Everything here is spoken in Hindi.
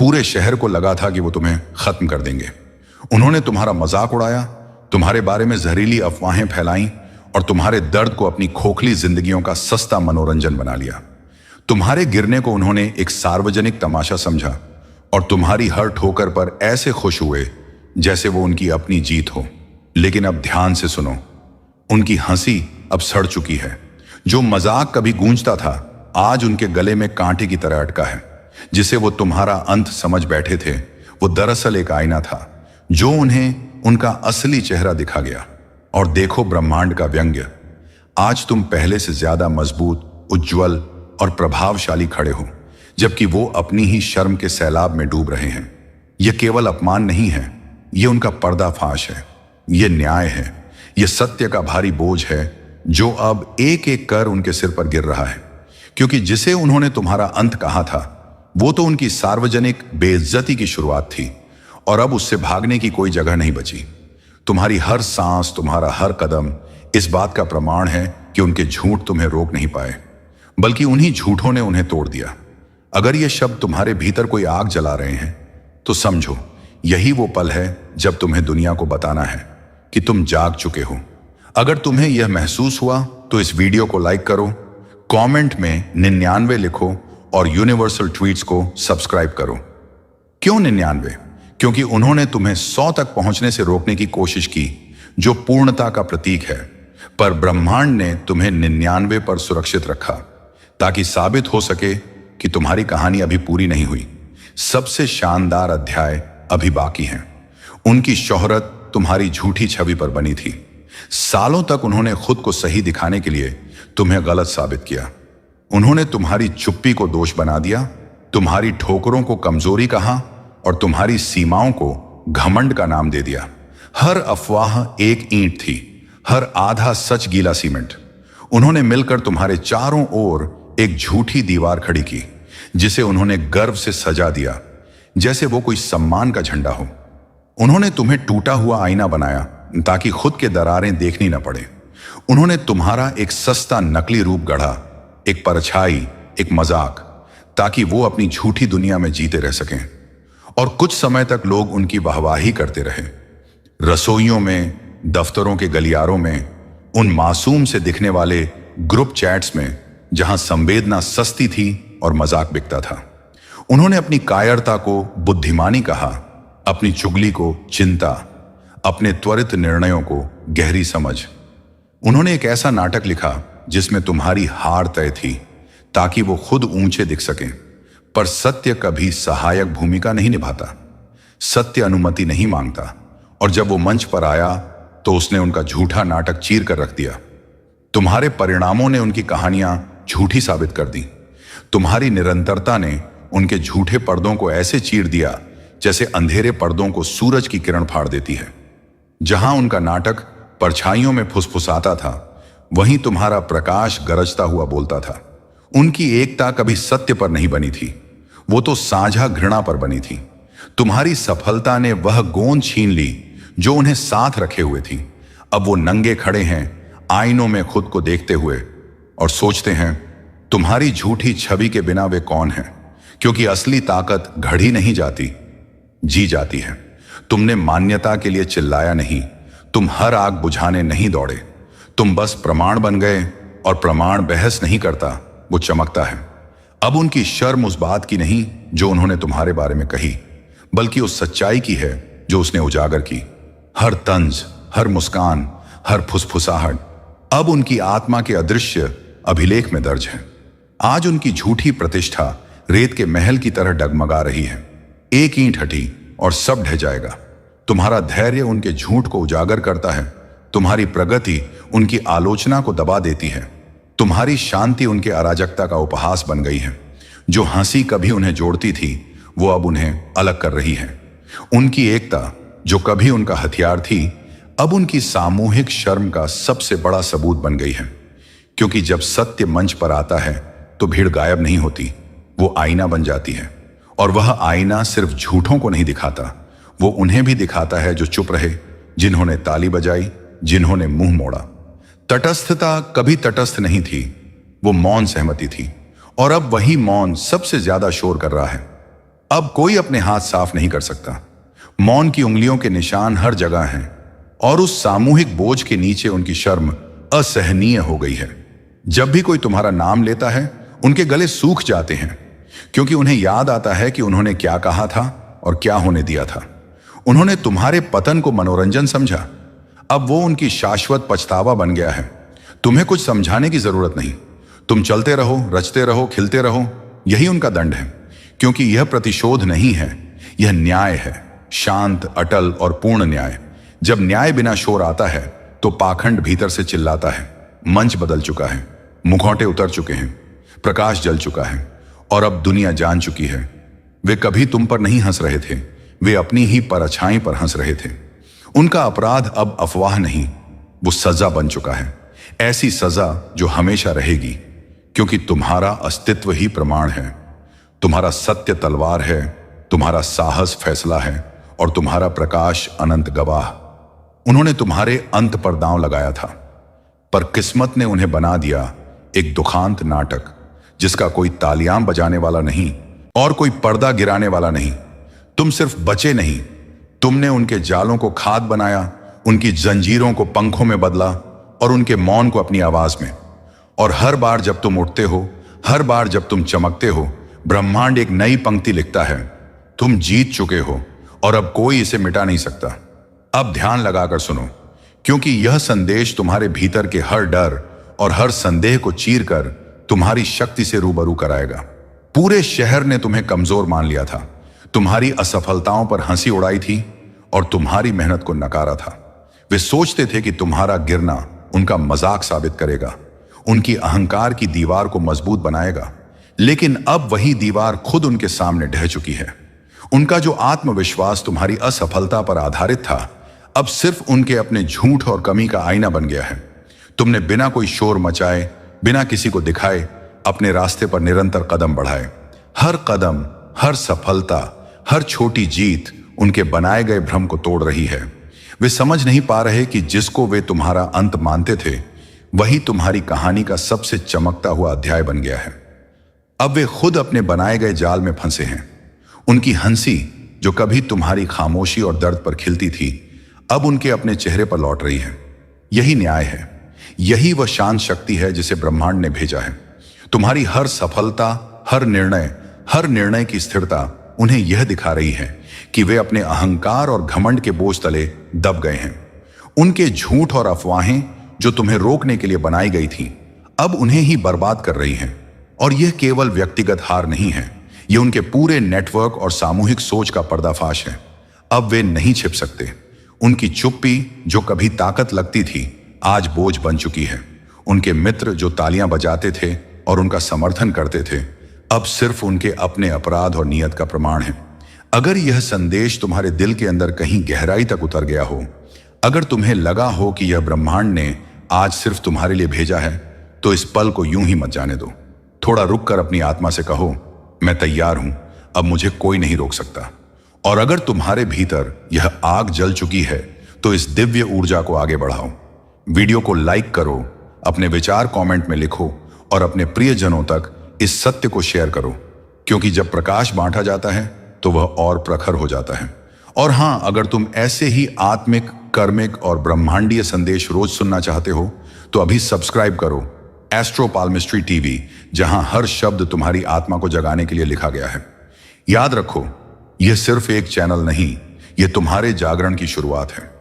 पूरे शहर को लगा था कि वो तुम्हें खत्म कर देंगे। उन्होंने तुम्हारा मजाक उड़ाया, तुम्हारे बारे में जहरीली अफवाहें फैलाईं और तुम्हारे दर्द को अपनी खोखली जिंदगियों का सस्ता मनोरंजन बना लिया। तुम्हारे गिरने को उन्होंने एक सार्वजनिक तमाशा समझा और तुम्हारी हर ठोकर पर ऐसे खुश हुए जैसे वो उनकी अपनी जीत हो। लेकिन अब ध्यान से सुनो, उनकी हंसी अब सड़ चुकी है। जो मजाक कभी गूंजता था आज उनके गले में कांटे की तरह अटका है। जिसे वो तुम्हारा अंत समझ बैठे थे वो दरअसल एक आईना था जो उन्हें उनका असली चेहरा दिखा गया। और देखो ब्रह्मांड का व्यंग्य, आज तुम पहले से ज्यादा मजबूत, उज्जवल और प्रभावशाली खड़े हो, जबकि वो अपनी ही शर्म के सैलाब में डूब रहे हैं। यह केवल अपमान नहीं है, यह उनका पर्दाफाश है, यह न्याय है, यह सत्य का भारी बोझ है जो अब एक एक कर उनके सिर पर गिर रहा है। क्योंकि जिसे उन्होंने तुम्हारा अंत कहा था वो तो उनकी सार्वजनिक बेइज्जती की शुरुआत थी और अब उससे भागने की कोई जगह नहीं बची। तुम्हारी हर सांस, तुम्हारा हर कदम इस बात का प्रमाण है कि उनके झूठ तुम्हें रोक नहीं पाए, बल्कि उन्हीं झूठों ने उन्हें तोड़ दिया। अगर ये शब्द तुम्हारे भीतर कोई आग जला रहे हैं तो समझो यही वो पल है जब तुम्हें दुनिया को बताना है कि तुम जाग चुके हो। अगर तुम्हें यह महसूस हुआ तो इस वीडियो को लाइक करो, कमेंट में 99 लिखो और यूनिवर्सल ट्वीट्स को सब्सक्राइब करो। क्यों 99? क्योंकि उन्होंने तुम्हें 100 तक पहुंचने से रोकने की कोशिश की, जो पूर्णता का प्रतीक है, पर ब्रह्मांड ने तुम्हें 99 पर सुरक्षित रखा ताकि साबित हो सके कि तुम्हारी कहानी अभी पूरी नहीं हुई। सबसे शानदार अध्याय अभी बाकी हैं। उनकी शोहरत तुम्हारी झूठी छवि पर बनी थी। सालों तक उन्होंने खुद को सही दिखाने के लिए तुम्हें गलत साबित किया। उन्होंने तुम्हारी चुप्पी को दोष बना दिया, तुम्हारी ठोकरों को कमजोरी कहा और तुम्हारी सीमाओं को घमंड का नाम दे दिया। हर अफवाह एक ईंट थी, हर आधा सच गीला सीमेंट। उन्होंने मिलकर तुम्हारे चारों ओर एक झूठी दीवार खड़ी की, जिसे उन्होंने गर्व से सजा दिया जैसे वो कोई सम्मान का झंडा हो। उन्होंने तुम्हें टूटा हुआ आईना बनाया ताकि खुद के दरारें देखनी न पड़े। उन्होंने तुम्हारा एक सस्ता नकली रूप गढ़ा, एक परछाई, एक मजाक, ताकि वो अपनी झूठी दुनिया में जीते रह सकें। और कुछ समय तक लोग उनकी वाहवाही करते रहे, रसोइयों में, दफ्तरों के गलियारों में, उन मासूम से दिखने वाले ग्रुप चैट्स में जहां संवेदना सस्ती थी और मजाक बिकता था। उन्होंने अपनी कायरता को बुद्धिमानी कहा, अपनी चुगली को चिंता, अपने त्वरित निर्णयों को गहरी समझ। उन्होंने एक ऐसा नाटक लिखा जिसमें तुम्हारी हार तय थी ताकि वो खुद ऊंचे दिख सकें, पर सत्य कभी सहायक भूमिका नहीं निभाता। सत्य अनुमति नहीं मांगता, और जब वो मंच पर आया तो उसने उनका झूठा नाटक चीर कर रख दिया। तुम्हारे परिणामों ने उनकी कहानियां झूठी साबित कर दी। तुम्हारी निरंतरता ने उनके झूठे पर्दों को ऐसे चीर दिया जैसे अंधेरे पर्दों को सूरज की किरण फाड़ देती है। जहां उनका नाटक परछाइयों में फुसफुसाता था, वहीं तुम्हारा प्रकाश गरजता हुआ बोलता था। उनकी एकता कभी सत्य पर नहीं बनी थी, वो तो साझा घृणा पर बनी थी। तुम्हारी सफलता ने वह गोंद छीन ली जो उन्हें साथ रखे हुए थी। अब वो नंगे खड़े हैं आईनों में खुद को देखते हुए और सोचते हैं तुम्हारी झूठी छवि के बिना वे कौन हैं, क्योंकि असली ताकत घड़ी नहीं जाती, जी जाती है। तुमने मान्यता के लिए चिल्लाया नहीं, तुम हर आग बुझाने नहीं दौड़े, तुम बस प्रमाण बन गए, और प्रमाण बहस नहीं करता, वो चमकता है। अब उनकी शर्म उस बात की नहीं जो उन्होंने तुम्हारे बारे में कही, बल्कि उस सच्चाई की है जो उसने उजागर की। हर तंज, हर मुस्कान, हर फुसफुसाहट अब उनकी आत्मा के अदृश्य अभिलेख में दर्ज है। आज उनकी झूठी प्रतिष्ठा रेत के महल की तरह डगमगा रही है। एक ईंट हटी और सब ढह जाएगा। तुम्हारा धैर्य उनके झूठ को उजागर करता है, तुम्हारी प्रगति उनकी आलोचना को दबा देती है, तुम्हारी शांति उनके अराजकता का उपहास बन गई है। जो हंसी कभी उन्हें जोड़ती थी वो अब उन्हें अलग कर रही है। उनकी एकता जो कभी उनका हथियार थी, अब उनकी सामूहिक शर्म का सबसे बड़ा सबूत बन गई है। क्योंकि जब सत्य मंच पर आता है तो भीड़ गायब नहीं होती, वो आईना बन जाती है। और वह आईना सिर्फ झूठों को नहीं दिखाता, वो उन्हें भी दिखाता है जो चुप रहे, जिन्होंने ताली बजाई, जिन्होंने मुंह मोड़ा। तटस्थता कभी तटस्थ नहीं थी, वो मौन सहमति थी, और अब वही मौन सबसे ज्यादा शोर कर रहा है। अब कोई अपने हाथ साफ नहीं कर सकता। मौन की उंगलियों के निशान हर जगह हैं और उस सामूहिक बोझ के नीचे उनकी शर्म असहनीय हो गई है। जब भी कोई तुम्हारा नाम लेता है, उनके गले सूख जाते हैं, क्योंकि उन्हें याद आता है कि उन्होंने क्या कहा था और क्या होने दिया था। उन्होंने तुम्हारे पतन को मनोरंजन समझा, अब वो उनकी शाश्वत पछतावा बन गया है। तुम्हें कुछ समझाने की जरूरत नहीं। तुम चलते रहो, रचते रहो, खिलते रहो, यही उनका दंड है। क्योंकि यह प्रतिशोध नहीं है, यह न्याय है, शांत, अटल और पूर्ण न्याय। जब न्याय बिना शोर आता है तो पाखंड भीतर से चिल्लाता है। मंच बदल चुका है, मुखौटे उतर चुके हैं, प्रकाश जल चुका है और अब दुनिया जान चुकी है। वे कभी तुम पर नहीं हंस रहे थे, वे अपनी ही परछाई पर हंस रहे थे। उनका अपराध अब अफवाह नहीं, वो सजा बन चुका है। ऐसी सजा जो हमेशा रहेगी, क्योंकि तुम्हारा अस्तित्व ही प्रमाण है। तुम्हारा सत्य तलवार है, तुम्हारा साहस फैसला है और तुम्हारा प्रकाश अनंत गवाह। उन्होंने तुम्हारे अंत पर दांव लगाया था, पर किस्मत ने उन्हें बना दिया एक दुखांत नाटक, जिसका कोई तालियां बजाने वाला नहीं और कोई पर्दा गिराने वाला नहीं। तुम सिर्फ बचे नहीं, तुमने उनके जालों को खाद बनाया, उनकी जंजीरों को पंखों में बदला और उनके मौन को अपनी आवाज में। और हर बार जब तुम उठते हो, हर बार जब तुम चमकते हो, ब्रह्मांड एक नई पंक्ति लिखता है, तुम जीत चुके हो और अब कोई इसे मिटा नहीं सकता। अब ध्यान लगाकर सुनो, क्योंकि यह संदेश तुम्हारे भीतर के हर डर और हर संदेह को चीरकर तुम्हारी शक्ति से रूबरू कराएगा। पूरे शहर ने तुम्हें कमजोर मान लिया था, तुम्हारी असफलताओं पर हंसी उड़ाई थी और तुम्हारी मेहनत को नकारा था। वे सोचते थे कि तुम्हारा गिरना उनका मजाक साबित करेगा, उनकी अहंकार की दीवार को मजबूत बनाएगा। लेकिन अब वही दीवार खुद उनके सामने ढह चुकी है। उनका जो आत्मविश्वास तुम्हारी असफलता पर आधारित था, अब सिर्फ उनके अपने झूठ और कमी का आईना बन गया है। तुमने बिना कोई शोर मचाए, बिना किसी को दिखाए, अपने रास्ते पर निरंतर कदम बढ़ाए। हर कदम, हर सफलता, हर छोटी जीत उनके बनाए गए भ्रम को तोड़ रही है। वे समझ नहीं पा रहे कि जिसको वे तुम्हारा अंत मानते थे, वही तुम्हारी कहानी का सबसे चमकता हुआ अध्याय बन गया है। अब वे खुद अपने बनाए गए जाल में फंसे हैं। उनकी हंसी, जो कभी तुम्हारी खामोशी और दर्द पर खिलती थी, अब उनके अपने चेहरे पर लौट रही है। यही न्याय है, यही वह शांत शक्ति है जिसे ब्रह्मांड ने भेजा है। तुम्हारी हर सफलता, हर निर्णय की स्थिरता उन्हें यह दिखा रही है कि वे अपने अहंकार और घमंड के बोझ तले दब गए हैं। उनके झूठ और अफवाहें जो तुम्हें रोकने के लिए बनाई गई थी, अब उन्हें ही बर्बाद कर रही हैं। और यह केवल व्यक्तिगत हार नहीं है, यह उनके पूरे नेटवर्क और सामूहिक सोच का पर्दाफाश है। अब वे नहीं छिप सकते। उनकी चुप्पी, जो कभी ताकत लगती थी, आज बोझ बन चुकी है। उनके मित्र जो तालियां बजाते थे और उनका समर्थन करते थे, अब सिर्फ उनके अपने अपराध और नियत का प्रमाण है। अगर यह संदेश तुम्हारे दिल के अंदर कहीं गहराई तक उतर गया हो, अगर तुम्हें लगा हो कि यह ब्रह्मांड ने आज सिर्फ तुम्हारे लिए भेजा है, तो इस पल को यूं ही मत जाने दो। थोड़ा रुक कर अपनी आत्मा से कहो, मैं तैयार हूं, अब मुझे कोई नहीं रोक सकता। और अगर तुम्हारे भीतर यह आग जल चुकी है, तो इस दिव्य ऊर्जा को आगे बढ़ाओ। वीडियो को लाइक करो, अपने विचार कमेंट में लिखो और अपने प्रियजनों तक इस सत्य को शेयर करो, क्योंकि जब प्रकाश बांटा जाता है तो वह और प्रखर हो जाता है। और हां, अगर तुम ऐसे ही आत्मिक, कर्मिक और ब्रह्मांडीय संदेश रोज सुनना चाहते हो, तो अभी सब्सक्राइब करो एस्ट्रो पाल्मिस्ट्री टीवी, जहां हर शब्द तुम्हारी आत्मा को जगाने के लिए लिखा गया है। याद रखो, यह सिर्फ एक चैनल नहीं, यह तुम्हारे जागरण की शुरुआत है।